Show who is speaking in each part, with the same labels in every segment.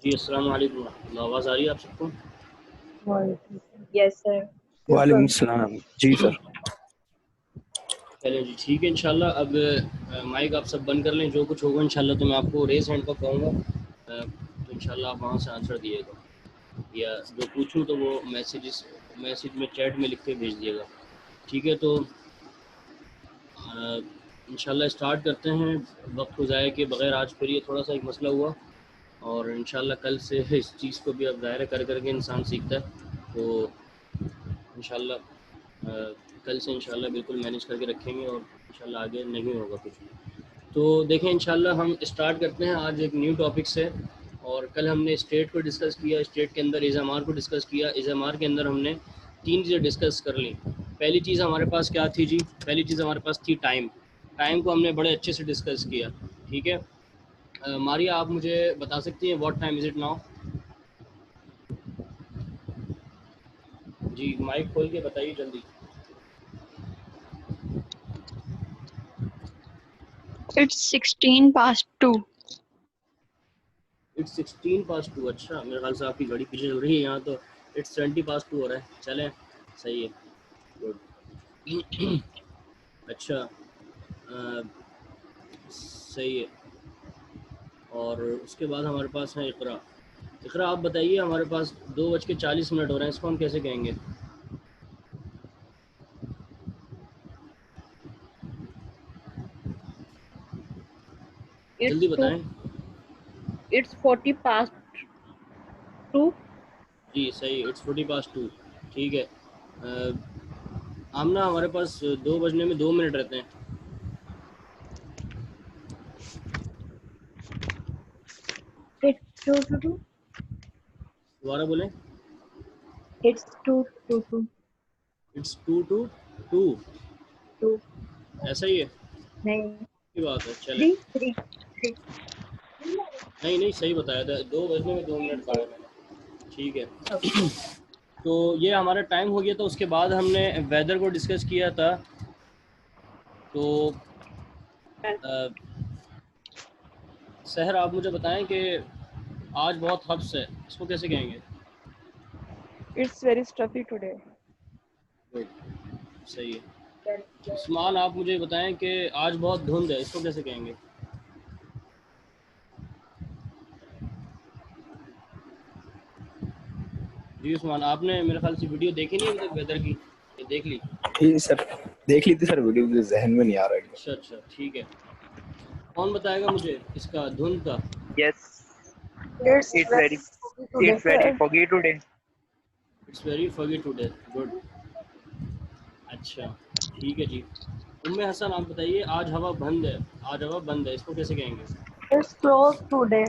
Speaker 1: जी अस्सलाम वालेकुम रहमतुल्लाह। आवाज़ आ रही है आप सबको?
Speaker 2: Yes sir.
Speaker 3: वालेकुम सलाम। जी सर।
Speaker 1: चलिए जी ठीक है इंशाल्लाह। अब माइक आप सब बंद कर लें। जो कुछ होगा इंशाल्लाह तो मैं आपको रेज हैंड पर कहूँगा, तो इंशाल्लाह आप वहाँ से आंसर दिएगा, या जो पूछूँ तो वो मैसेज में चैट में लिख के भेज दिएगा। ठीक है, तो इंशाल्लाह स्टार्ट करते हैं वक्त को ज़ाया किए बग़ैर। आज फिर ये थोड़ा सा एक मसला हुआ, और इंशाल्लाह कल से इस चीज़ को भी अब दायरा कर करके इंसान सीखता है, तो इंशाल्लाह कल से इंशाल्लाह बिल्कुल मैनेज करके रखेंगे, और इंशाल्लाह आगे नहीं होगा कुछ भी। तो देखें इंशाल्लाह हम स्टार्ट करते हैं आज एक न्यू टॉपिक से। और कल हमने स्टेट को डिस्कस किया, स्टेट के अंदर इज़ामार को डिस्कस किया। इज़ामार के अंदर हमने 3 चीज़ें डिस्कस कर ली। पहली चीज़ हमारे पास क्या थी जी? पहली चीज़ हमारे पास थी टाइम। टाइम को हमने बड़े अच्छे से डिस्कस किया। ठीक है, मारिया आप मुझे बता सकती हैं what time is it now? जी माइक खोल के बताइए जल्दी।
Speaker 2: It's 16 past 2.
Speaker 1: It's 16 pass to. अच्छा, मेरे ख्याल से आपकी घड़ी पीछे हो रही है। यहाँ तो इट्स 20 पास टू हो रहा है। चलें, सही है, गुड। अच्छा, सही है। और उसके बाद हमारे पास है इकरा। इकरा आप बताइए, हमारे पास 2:40 हो रहे हैं, इसको हम कैसे कहेंगे? जल्दी बताएं।
Speaker 2: It's 40 past 2.
Speaker 1: जी सही, इट्स 40 पास टू। ठीक है, आमना हमारे पास 2 बजने में 2 मिनट रहते हैं।
Speaker 2: It's 2 to 2.
Speaker 1: दोबारा बोलें।
Speaker 2: It's 2 to 2.
Speaker 1: It's 2 to 2।
Speaker 2: 2.
Speaker 1: ऐसा ही है
Speaker 2: नहीं,
Speaker 1: की बात है, चलें।
Speaker 2: 3 3 3.
Speaker 1: नहीं नहीं, सही बताया था, 2 बजने में 2 मिनट कहा है मैंने। ठीक है, तो ये हमारा टाइम हो गया था। उसके बाद हमने वेदर को डिस्कस किया था। तो सहर आप मुझे बताएं कि आज बहुत हब्स है, इसको कैसे कहेंगे?
Speaker 4: It's very stuffy today.
Speaker 1: Good, सही है। उस्मान आप मुझे बताएं कि आज बहुत धुंध है, इसको कैसे कहेंगे? जी उस्मान, आपने मेरे ख्याल से वीडियो देखी नहीं अभी तक वेदर की, ये देख ली?
Speaker 3: जी सर, देख ली थी सर वीडियो, मुझे जहन में नहीं आ रहा है।
Speaker 1: अच्छा अच्छा, ठीक है। कौन बताएगा मुझे इसका धुंध का?
Speaker 5: Yes,
Speaker 4: It's
Speaker 5: it's
Speaker 4: very
Speaker 5: very
Speaker 4: today,
Speaker 5: it's very
Speaker 4: sir.
Speaker 5: foggy today.
Speaker 1: It's very foggy today. Good, अच्छा, ठीक है जी। उम्मे हसन आप बताइए, आज हवा बंद है, आज हवा बंद है, इसको कैसे कहेंगे?
Speaker 4: It's closed today.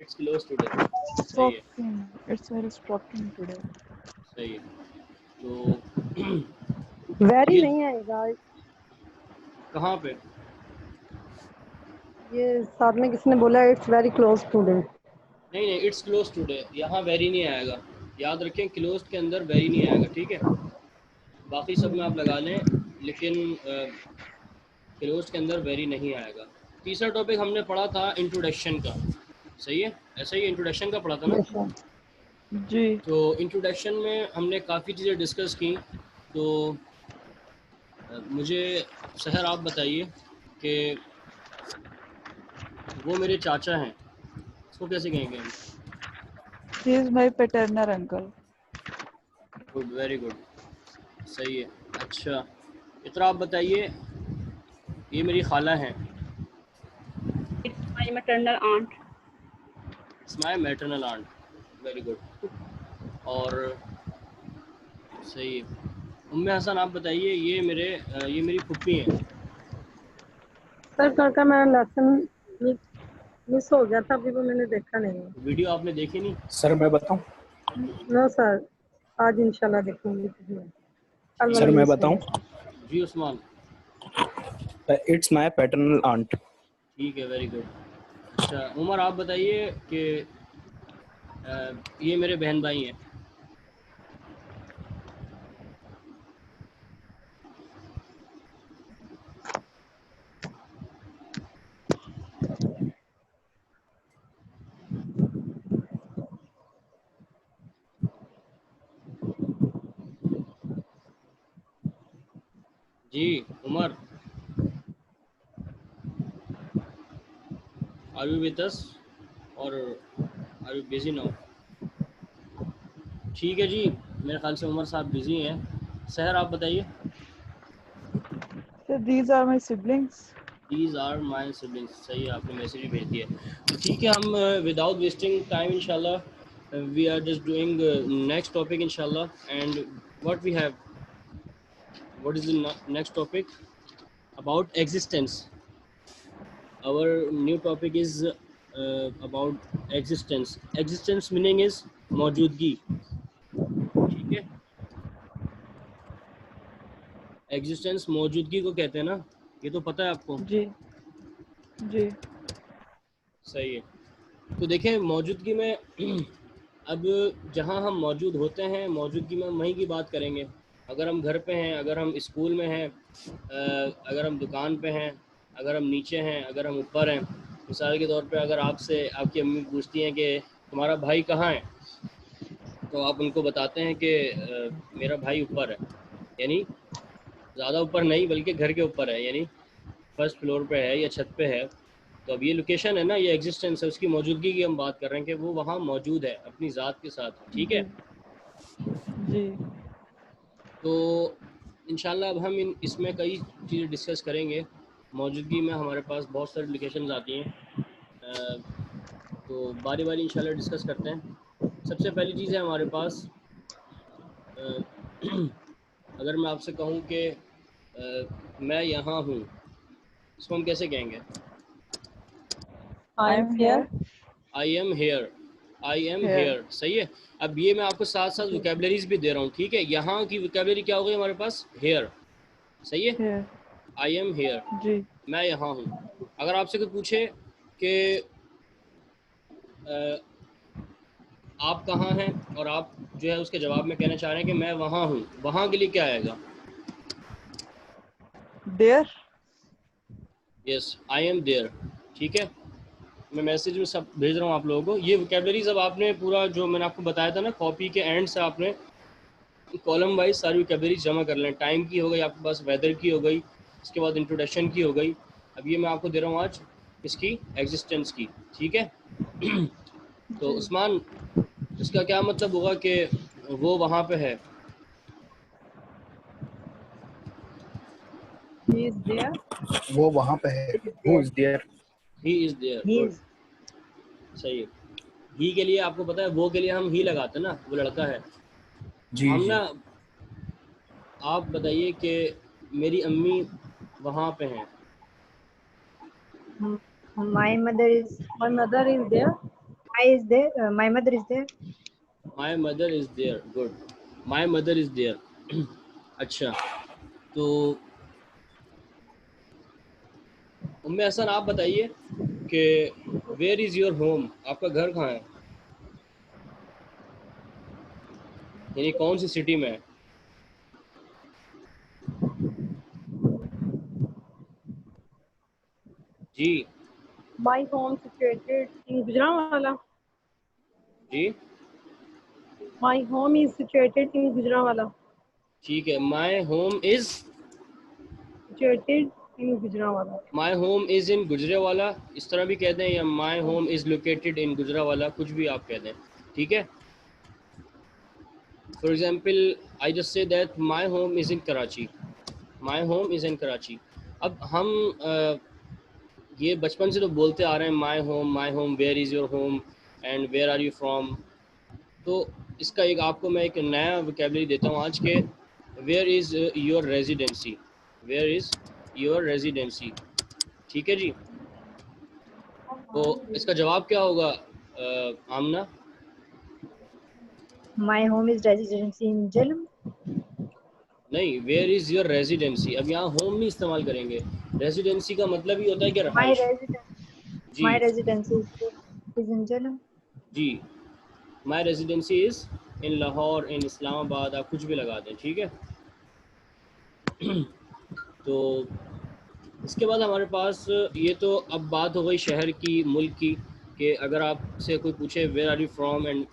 Speaker 1: It's close today. सही है,
Speaker 4: Shocking. It's very shocking today.
Speaker 1: सही है। तो
Speaker 6: वेरी
Speaker 1: ये
Speaker 6: नहीं आएगा।
Speaker 1: कहाँ पे?
Speaker 6: ये साथ में किसने बोला इट्स वेरी क्लोज टुडे?
Speaker 1: नहीं नहीं, इट्स क्लोज टुडे, यहाँ वेरी नहीं आएगा। याद रखें, क्लोज के अंदर वेरी नहीं आएगा। ठीक है, बाकी सब में आप लगा लें, लेकिन क्लोज के अंदर वेरी नहीं आएगा। तीसरा टॉपिक हमने पढ़ा था इंट्रोडक्शन का, सही है, ऐसा ही इंट्रोडक्शन का पढ़ा था ना?
Speaker 4: जी।
Speaker 1: तो इंट्रोडक्शन में हमने काफ़ी चीज़ें डिस्कस की। तो मुझे सहर आप बताइए कि वो मेरे चाचा हैं, इसको कैसे कहेंगे हम?
Speaker 4: He is my paternal uncle.
Speaker 1: Good, very good, सही है। अच्छा, इतना आप बताइए, ये मेरी खाला हैं।
Speaker 2: It's my maternal aunt.
Speaker 1: It's my maternal aunt. Very good, और सही है। उम्मे हसन आप बताइए, ये मेरी फुप्पी हैं।
Speaker 6: सर कल का मेरा लेसन मिस हो गया था, अभी वो मैंने देखा नहीं है।
Speaker 1: वीडियो आपने देखी नहीं?
Speaker 3: सर मैं बताऊं?
Speaker 6: नो सर, आज इंशाल्लाह देखूंगी। कल
Speaker 3: सर
Speaker 6: वाला
Speaker 3: मैं
Speaker 6: मिस हो
Speaker 3: बताऊं?
Speaker 6: गया।
Speaker 1: जी Usman.
Speaker 3: It's my paternal aunt.
Speaker 1: ठीक है, वेरी गुड। अच्छा उमर आप बताइए कि ये मेरे बहन भाई हैं। जी Umar, are you with us or are you busy now? ठीक है जी, मेरे ख्याल से उमर साहब बिजी हैं। सहर आप बताइए।
Speaker 4: So these are my siblings.
Speaker 1: These are my siblings, सही है, आपने मैसेज भी भेज दिया। तो ठीक है, हम विदाउट वेस्टिंग टाइम इंशाल्लाह we are just doing next topic इंशाल्लाह। And what we have, what is the next topic? About existence. Our new topic is about existence. Existence meaning is मौजूदगी, ठीक है। एग्जिस्टेंस मौजूदगी को कहते हैं ना, ये तो पता है आपको।
Speaker 4: जी जी
Speaker 1: सही है। तो देखें मौजूदगी में अब जहाँ हम मौजूद होते हैं, मौजूदगी में हम वहीं की बात करेंगे। अगर हम घर पे हैं, अगर हम स्कूल में हैं, अगर हम दुकान पे हैं, अगर हम नीचे हैं, अगर हम ऊपर हैं। मिसाल के तौर पे अगर आपसे आपकी अम्मी पूछती हैं कि तुम्हारा भाई कहाँ है, तो आप उनको बताते हैं कि मेरा भाई ऊपर है, यानी ज़्यादा ऊपर नहीं बल्कि घर के ऊपर है, यानी फर्स्ट फ्लोर पे है या छत पे है। तो अब ये लोकेशन है ना, ये एग्जिस्टेंस है, उसकी मौजूदगी की हम बात कर रहे हैं कि वो वहाँ मौजूद है अपनी ज़ात के साथ, ठीक है।
Speaker 4: जी जी
Speaker 1: तो इंशाल्लाह अब हम इसमें कई चीज़ें डिस्कस करेंगे। मौजूदगी में हमारे पास बहुत सारी लोकेशंस आती हैं, तो बारी बारी इंशाल्लाह डिस्कस करते हैं। सबसे पहली चीज़ है हमारे पास, अ, अगर मैं आपसे कहूँ कि मैं यहाँ हूँ, इसको हम कैसे कहेंगे?
Speaker 6: I
Speaker 4: I
Speaker 6: am
Speaker 4: am
Speaker 6: here.
Speaker 4: here.
Speaker 1: I am here, I am
Speaker 4: Here.
Speaker 1: Here, सही है। अब ये मैं आपको साथ साथ
Speaker 4: जी
Speaker 1: वोकेबलरीज भी दे रहा हूँ, ठीक है। यहाँ की वोकेबलरी क्या हो गई हमारे पास? हेयर, सही है।
Speaker 4: here.
Speaker 1: आई एम हेयर,
Speaker 4: जी
Speaker 1: मैं यहाँ हूँ। अगर आपसे कोई पूछे कि आप कहाँ हैं, और आप जो है उसके जवाब में कहना चाह रहे हैं कि मैं वहाँ हूँ, वहाँ के लिए क्या आएगा?
Speaker 4: there.
Speaker 1: Yes, I am there, ठीक है। मैं मैसेज में सब भेज रहा हूँ आप लोगों को। ये वोकेबलरीज अब आपने पूरा जो मैंने आपको बताया था ना, कॉपी के एंड से आपने कॉलम वाइज सारी वोकेबलरीज जमा कर लें। टाइम की हो गई आपके पास, वेदर की हो गई, इसके बाद इंट्रोडक्शन की हो गई। अब ये मैं आपको दे रहा हूँ आज इसकी एग्जिस्टेंस की, ठीक है। तो
Speaker 4: जी
Speaker 1: उस्मान, इसका क्या मतलब होगा कि वो वहाँ पे है?
Speaker 6: He is there.
Speaker 3: वो वहाँ पे है। Who is there?
Speaker 1: He is there,
Speaker 6: he
Speaker 1: good,
Speaker 6: is.
Speaker 1: सही है। ही के लिए आपको पता है, वो के लिए हम ही लगाते हैं ना, वो लड़का है।
Speaker 3: जी
Speaker 1: हम
Speaker 3: जी।
Speaker 1: ना, आप बताइए कि मेरी अम्मी वहाँ पे हैं।
Speaker 6: My mother is there. I is there. My mother is there.
Speaker 1: My mother is there, good, my mother is there. अच्छा, तो उम्मे हसन आप बताइए कि वेयर इज़ योर होम, आपका घर कहाँ है, यानी कौन सी सिटी में है? जी
Speaker 6: my home situated in Gujranwala.
Speaker 1: जी,
Speaker 6: my home is situated in Gujranwala.
Speaker 1: ठीक है। My home is,
Speaker 6: situated in Gujranwala.
Speaker 1: My home is in Gujrewala, इस तरह भी कह दें, या my home is located in Gujrawala, कुछ भी आप कह दें, ठीक है। For example I just say that my home is in Karachi, my home is in Karachi. अब हम ये बचपन से तो बोलते आ रहे हैं my home, where is your home and where are you from. तो इसका एक आपको मैं एक नया वोकेबलरी देता हूँ आज के, where is your residency, where is your residency, ठीक है जी। तो इसका जवाब क्या होगा Amna?
Speaker 2: My home is residency in Jhelum.
Speaker 1: नहीं, वेयर इज़ योर रेजिडेंसी। अब यहाँ होम नहीं इस्तेमाल करेंगे, रेजिडेंसी का मतलब ही होता है कि
Speaker 2: My
Speaker 1: रहाइश।
Speaker 2: residence,
Speaker 1: जी
Speaker 2: my residence is in Jhelum.
Speaker 1: जी, my residency is in Lahore, in Islamabad, आप कुछ भी लगा दें, ठीक है। तो इसके बाद हमारे पास ये तो अब बात हो गई शहर की, मुल्क की, कि अगर आपसे कोई पूछे where are you from and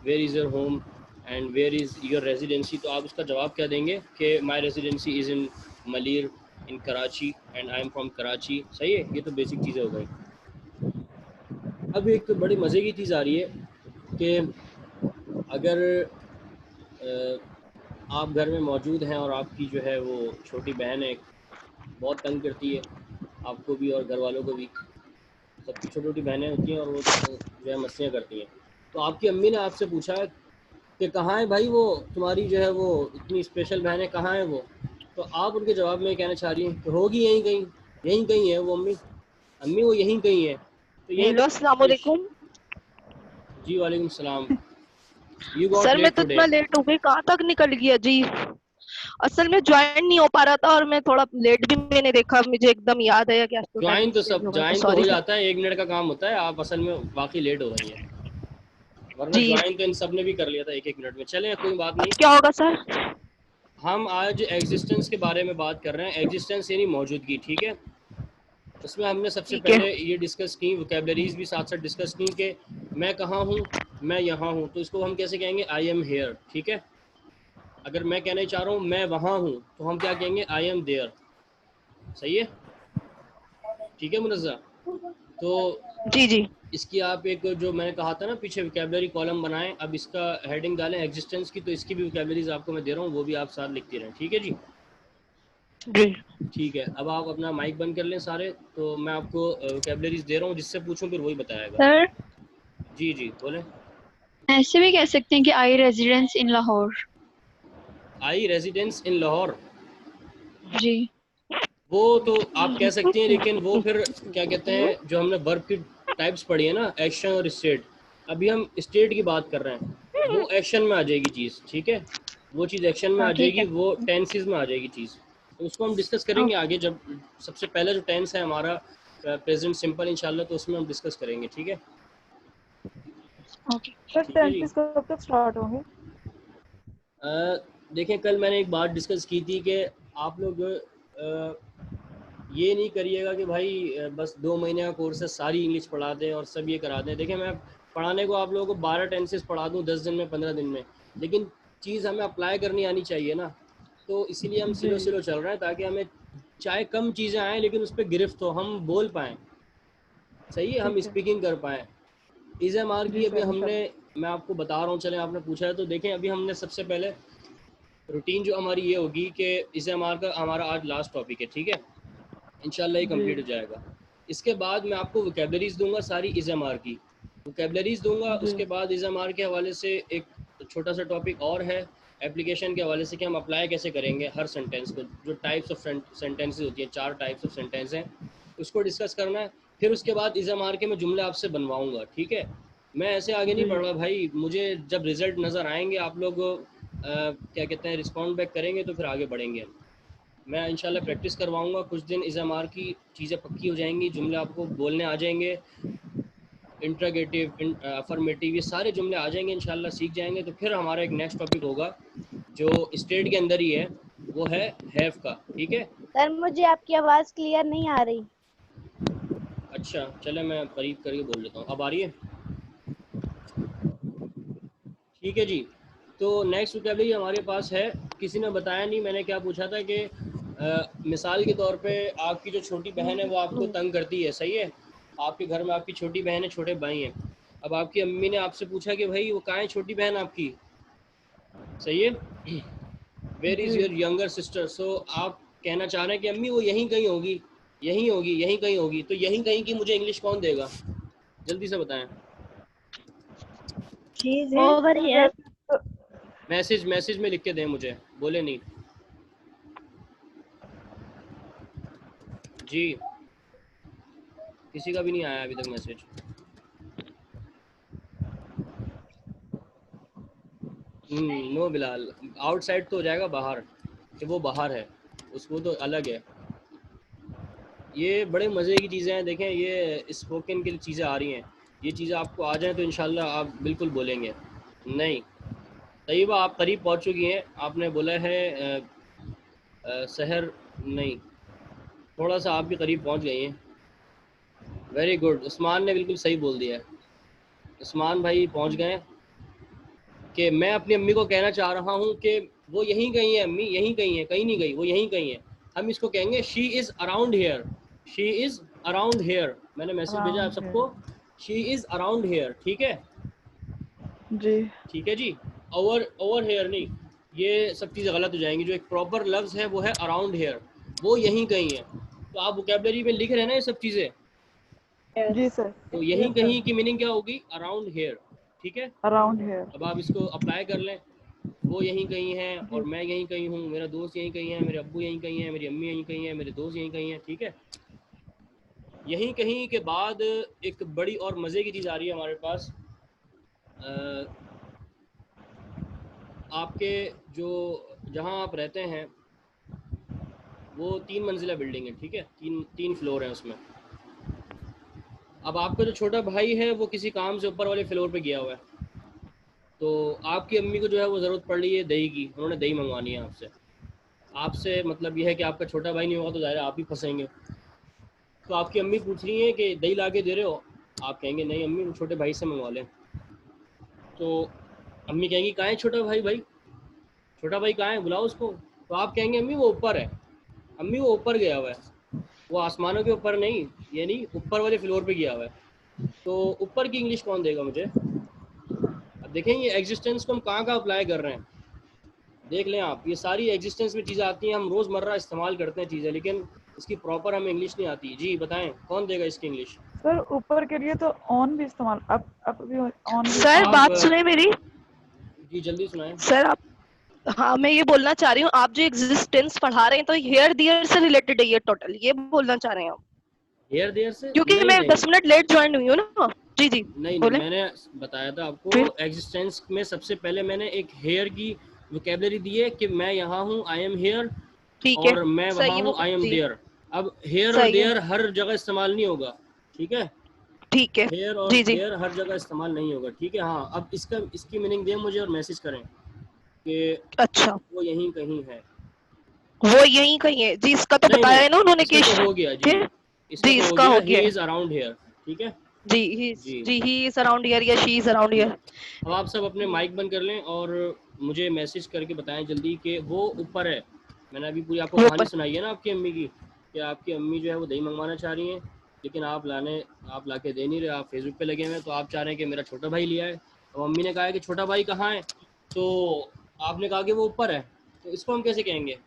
Speaker 1: where is your home and where is your residency, तो आप उसका जवाब क्या देंगे कि my residency is in Malir in Karachi and I am from Karachi. सही है, ये तो बेसिक चीज़ें हो गई। अब एक बड़ी मज़े की चीज़ आ रही है कि अगर आप घर में मौजूद हैं और आपकी जो है वो छोटी बहन है, बहुत तंग करती है आपको भी और घर वालों को भी, सबकी छोटी छोटी बहनें होती हैं और वो जो है मस्तियाँ करती हैं, तो आपकी अम्मी ने आपसे पूछा कि कहाँ है भाई वो तुम्हारी जो है वो इतनी स्पेशल बहन है, कहाँ है वो? तो आप उनके जवाब में कहना चाह रही हैं कि होगी यहीं कहीं, यहीं कहीं है वो अम्मी, अम्मी वो यहीं कहीं है। तो यहीं
Speaker 5: हेलो अस्सलाम वालेकुम।
Speaker 1: जी वालेकुम सलाम। यू गॉट
Speaker 5: सर मैं
Speaker 1: लेट
Speaker 5: तो
Speaker 1: टुडे।
Speaker 5: इतना लेट हो गई, कहाँ तक निकल गया जी। असल में ज्वाइन नहीं हो पा रहा था और मैं थोड़ा लेट भी मैंने देखा, मुझे एकदम याद आया कि आज तो टाइम चेंज हो गया, तो
Speaker 1: ज्वाइन तो हो
Speaker 5: सॉरी सर।
Speaker 1: जाता है, 1 मिनट का काम होता है, आप असल में वाकई लेट हो गई हैं, वरना
Speaker 5: जी
Speaker 1: ज्वाइन तो इन सब ने भी कर लिया था 1-1 मिनट में। चलें कोई बात
Speaker 5: अब
Speaker 1: नहीं।
Speaker 5: क्या होगा सर?
Speaker 1: हम आज एग्जिस्टेंस के बारे में बात कर रहे हैं, एग्जिस्टेंस यानी मौजूदगी, ठीक है। उसमें हमने सबसे
Speaker 5: ठीक है।
Speaker 1: पहले ये डिस्कस की, वोकेबलरीज भी साथ साथ डिस्कस की कि मैं कहाँ हूँ, मैं यहाँ हूँ, तो इसको हम कैसे कहेंगे, आई एम हेयर, ठीक है। अगर मैं कहना चाह रहा हूँ मैं वहाँ हूँ, तो हम क्या कहेंगे, आई एम देयर। सही है, ठीक है मुनज़्ज़ा। तो
Speaker 5: जी जी
Speaker 1: इसकी आप एक जो मैंने कहा था ना पीछे वोकेबलरी कॉलम बनाएं, अब इसका हेडिंग डालें एग्जिस्टेंस की, तो इसकी भी वोकेबलरीज आपको मैं दे रहा हूँ, वो भी आप साथ लिखते रहें, ठीक है जी।
Speaker 5: जी।
Speaker 1: ठीक है, अब आप अपना माइक बंद कर लें सारे, तो मैं आपको वोकेबलरीज दे रहा हूँ, जिससे पूछूं फिर वही बताएगा।
Speaker 7: सर
Speaker 1: जी जी बोलें।
Speaker 7: ऐसे भी कह सकते हैं कि आई रेजिडेंस इन लाहौर।
Speaker 1: आई रेजिडेंस इन लाहौर,
Speaker 7: जी
Speaker 1: वो तो आप कह सकती हैं, लेकिन वो फिर क्या कहते हैं, जो हमने वर्ब की टाइप्स पढ़ी है ना, एक्शन और स्टेट, अभी हम स्टेट की बात कर रहे हैं, वो एक्शन में आ जाएगी चीज़, ठीक है, वो चीज़ एक्शन में
Speaker 7: हाँ
Speaker 1: आ
Speaker 7: ठीक
Speaker 1: जाएगी,
Speaker 7: है।
Speaker 1: वो टेंसेस में आ जाएगी चीज़, तो उसको हम डिस्कस करेंगे आगे, जब सबसे पहले जो टेंस है हमारा प्रेजेंट सिंपल इंशाल्लाह, तो उसमें हम डिस्कस करेंगे, ठीक है।
Speaker 7: ओके।
Speaker 4: सर
Speaker 1: ठीक है जी।
Speaker 4: टेंसेस कब तक स्टार्ट होंगे?
Speaker 1: देखें, कल मैंने एक बात डिस्कस की थी कि आप लोग ये नहीं करिएगा कि भाई बस 2 महीने का कोर्स है, सारी इंग्लिश पढ़ा दें और सब ये करा दें। देखिए, मैं पढ़ाने को आप लोगों को 12 टेंसेस पढ़ा दूँ 10 दिन में, 15 दिन में, लेकिन चीज़ हमें अप्लाई करनी आनी चाहिए ना, तो इसीलिए हम
Speaker 4: जी
Speaker 1: स्लो स्लो चल रहे हैं, ताकि हमें चाहे कम चीज़ें आएँ लेकिन उस पर गिरफ्त हो, हम बोल पाएँ, सही है, हम
Speaker 4: ठीक है।
Speaker 1: स्पीकिंग कर पाएँ। इज़ एम आर
Speaker 4: जी
Speaker 1: की अभी
Speaker 4: सर
Speaker 1: हमने,
Speaker 4: इंशाल्लाह।
Speaker 1: मैं आपको बता रहा हूँ, चलें आपने पूछा है तो देखें, अभी हमने सबसे पहले रूटीन जो हमारी ये होगी कि इज़ एम आर का हमारा आज लास्ट टॉपिक है, ठीक है, इंशाल्लाह ये
Speaker 4: जी
Speaker 1: कंप्लीट हो जाएगा। इसके बाद मैं आपको वोकेबलरीज दूंगा सारी इज़ एम आर की, वोकेबलरीज दूंगा,
Speaker 4: जी
Speaker 1: उसके बाद इज़ एम आर के हवाले से एक छोटा सा टॉपिक और है एप्लीकेशन के हवाले से, कि हम अप्लाई कैसे करेंगे हर सेंटेंस को, जो टाइप्स ऑफ सेंटेंसेज होती हैं, 4 टाइप्स ऑफ सेंटेंस हैं, उसको डिस्कस करना है। फिर उसके बाद इज़ एम आर के मैं जुमले आपसे बनवाऊँगा, ठीक है। मैं ऐसे आगे नहीं
Speaker 4: जी
Speaker 1: बढ़ रहा भाई, मुझे जब रिज़ल्ट नज़र आएंगे, आप लोग क्या कहते हैं रिस्पॉन्ड बैक करेंगे, तो फिर आगे बढ़ेंगे हम। मैं इंशाल्लाह
Speaker 4: जी
Speaker 1: प्रैक्टिस करवाऊंगा, कुछ दिन इज़ एम आर की चीज़ें पक्की हो जाएंगी, जुमले आपको बोलने आ जाएंगे, इंट्रागेटिव, अफर्मेटिव, ये सारे जुमले आ जाएंगे, इंशाल्लाह सीख जाएंगे। तो फिर हमारा एक नेक्स्ट टॉपिक होगा जो स्टेट के अंदर ही है, वो है हैव का, ठीक है।
Speaker 8: सर मुझे आपकी आवाज क्लियर नहीं आ रही।
Speaker 1: अच्छा चले, मैं करीब करके बोल लेता हूँ, अब आ रही है, ठीक है जी। तो नेक्स्ट वोकैबुलरी हमारे पास है, किसी ने बताया नहीं, मैंने क्या पूछा था कि मिसाल के तौर पे आपकी जो छोटी बहन है वो आपको तंग करती है, सही है, आपके घर में आपकी छोटी बहन है, छोटे भाई हैं, अब आपकी अम्मी ने आपसे पूछा कि भाई वो कहाँ है छोटी बहन आपकी, सही है, वेयर इज़
Speaker 4: जी
Speaker 1: योर यंगर सिस्टर। सो आप कहना चाह रहे हैं कि अम्मी वो यहीं कहीं होगी, यहीं होगी, यहीं कहीं होगी, तो यहीं कहीं की मुझे इंग्लिश कौन देगा, जल्दी से बताएं।
Speaker 2: चीज है।
Speaker 8: Over
Speaker 4: sir
Speaker 8: here.
Speaker 4: वैसे तो
Speaker 1: मैसेज मैसेज में लिख के दें मुझे, बोले नहीं जी, किसी का भी नहीं आया अभी तक मैसेज। नो बिलाल, आउटसाइड तो हो जाएगा बाहर, कि वो बाहर है, उसको तो अलग है। ये बड़े मज़े की चीज़ें हैं, देखें ये स्पोकन की चीज़ें आ रही हैं, ये चीज़ें आपको आ जाएँ तो इंशाल्लाह आप बिल्कुल बोलेंगे। नहीं, तय्यबा आप करीब पहुंच चुकी हैं, आपने बोला है शहर, नहीं, थोड़ा सा आप भी करीब पहुंच गई हैं, वेरी गुड, उस्मान ने बिल्कुल सही बोल दिया है, उस्मान भाई पहुंच गए कि मैं अपनी अम्मी को कहना चाह रहा हूं कि वो यहीं कहीं है, अम्मी यहीं कहीं है, कहीं नहीं गई, वो यहीं कहीं है, हम इसको कहेंगे she is around hair, she is around hair. मैंने मैसेज भेजा आप सबको, शी इज अराउंड हेयर, ठीक है
Speaker 4: जी
Speaker 1: ठीक है जी। ओवर हेयर नहीं, ये सब चीज़ें गलत हो जाएंगी। जो एक प्रॉपर लफ्ज़ है वो है अराउंड हेयर, वो यहीं कहीं है। तो आप वोकैबुलरी में लिख रहे हैं ना ये सब चीज़ें,
Speaker 4: जी सर,
Speaker 1: तो यहीं कहीं की मीनिंग क्या होगी, अराउंड हेयर, ठीक है।
Speaker 4: Around hair.
Speaker 1: अब आप इसको अप्लाई कर लें, वो यहीं कहीं है
Speaker 4: जी
Speaker 1: और मैं यहीं कहीं हूँ, मेरा दोस्त यहीं कहीं है, मेरे अब्बू यहीं कहीं है, मेरी अम्मी यहीं कहीं है, मेरे दोस्त यहीं कहीं है, ठीक है। यहीं कहीं के बाद एक बड़ी और मज़े की चीज़ आ रही है हमारे पास। आपके जो जहाँ आप रहते हैं वो 3 मंजिला बिल्डिंग है, ठीक है, तीन फ्लोर हैं उसमें। अब आपका जो छोटा भाई है वो किसी काम से ऊपर वाले फ्लोर पे गया हुआ है, तो आपकी अम्मी को जो है वो ज़रूरत पड़ रही है दही की, उन्होंने दही मंगवानी है आपसे। आपसे मतलब ये है कि आपका छोटा भाई नहीं होगा तो ज़ाहिर आप ही फंसेंगे। तो आपकी अम्मी पूछ रही है कि दही ला के दे रहे हो, आप कहेंगे नहीं अम्मी वो छोटे भाई से मंगवा लें। तो अम्मी कहेंगी कहाँ है छोटा भाई, भाई छोटा भाई कहाँ है, बुलाओ उसको। तो आप कहेंगे अम्मी वो ऊपर है, अम्मी वो ऊपर गया हुआ है, वो आसमानों के ऊपर नहीं, ये नहीं, ऊपर वाले फ्लोर पे गया हुआ है। तो ऊपर की इंग्लिश कौन देगा मुझे। अब देखें ये एग्जिस्टेंस को हम कहाँ कहाँ अप्लाई कर रहे हैं, देख लें आप। ये सारी एग्जिस्टेंस में चीज़ें आती हैं, हम रोज़मर्रा इस्तेमाल करते हैं चीज़ें, लेकिन इसकी प्रॉपर हमें इंग्लिश नहीं आती। जी बताएं कौन देगा इसकी इंग्लिश।
Speaker 4: सर, ऊपर के लिए तो ऑन भी इस्तेमाल, अप भी ऑन भी।
Speaker 5: सर
Speaker 1: आप
Speaker 5: बात सुने मेरी।
Speaker 1: जी जल्दी सुनाएं।
Speaker 5: सर आप, हाँ मैं ये बोलना चाह रही हूँ, आप जो एग्जिस्टेंस पढ़ा रहे हैं तो हेयर दियर से रिलेटेड है ये टोटल, ये बोलना चाह रहे हैं आप।
Speaker 1: हेयर देयर से
Speaker 5: क्योंकि
Speaker 1: नहीं,
Speaker 5: मैं
Speaker 1: नहीं
Speaker 5: 10 मिनट लेट ज्वाइन हुई हूँ ना। जी जी
Speaker 1: नहीं
Speaker 5: बोले।
Speaker 1: मैंने बताया था आपको
Speaker 5: फिर
Speaker 1: एग्जिस्टेंस में सबसे पहले मैंने एक हेयर की वोकैबुलरी दी है कि मैं यहाँ हूँ, आई एम हेयर,
Speaker 5: ठीक है,
Speaker 1: और मैं वहाँ
Speaker 5: सही है
Speaker 1: हूँ,
Speaker 5: वो,
Speaker 1: आई एम
Speaker 5: जी
Speaker 1: देयर। अब हेयर और
Speaker 5: सही है,
Speaker 1: देयर हर जगह इस्तेमाल नहीं होगा, ठीक है,
Speaker 5: ठीक है,
Speaker 1: हेयर और
Speaker 5: जी जी।
Speaker 1: देयर हर जगह इस्तेमाल नहीं होगा, ठीक है। हाँ अब इसकी मीनिंग दें मुझे और मैसेज करें कि
Speaker 5: अच्छा
Speaker 1: वो यहीं कहीं है।
Speaker 5: वो यहीं कहीं है जी, इसका तो
Speaker 1: नहीं
Speaker 5: बताया
Speaker 1: नहीं
Speaker 5: है ना उन्होंने
Speaker 1: इसका
Speaker 5: कि
Speaker 1: तो हो गया जी,
Speaker 5: फिर
Speaker 1: इसका
Speaker 5: जी
Speaker 1: तो हो
Speaker 5: इसका
Speaker 1: गया,
Speaker 5: हो
Speaker 1: ही
Speaker 5: गया है
Speaker 1: इज़ अराउंड हेयर, ठीक है
Speaker 5: जी,
Speaker 1: जी।
Speaker 5: ही इज अराउंड हियर या शी इज अराउंड हियर।
Speaker 1: अब आप सब अपने माइक बंद कर लें और मुझे मैसेज करके बताएं जल्दी कि वो ऊपर है। मैंने अभी पूरी आपको
Speaker 5: वो
Speaker 1: कहानी
Speaker 5: पर
Speaker 1: सुनाई है ना आपकी अम्मी की, कि आपकी अम्मी जो है वो दही मंगवाना चाह रही हैं, लेकिन आप ला के दे नहीं रहे, आप फेसबुक पे लगे हुए हैं, तो आप चाह रहे हैं कि मेरा छोटा भाई लिया है। तो मम्मी ने कहा है कि छोटा भाई कहाँ है, तो आपने कहा कि वो ऊपर है, तो इसको हम कैसे कहेंगे।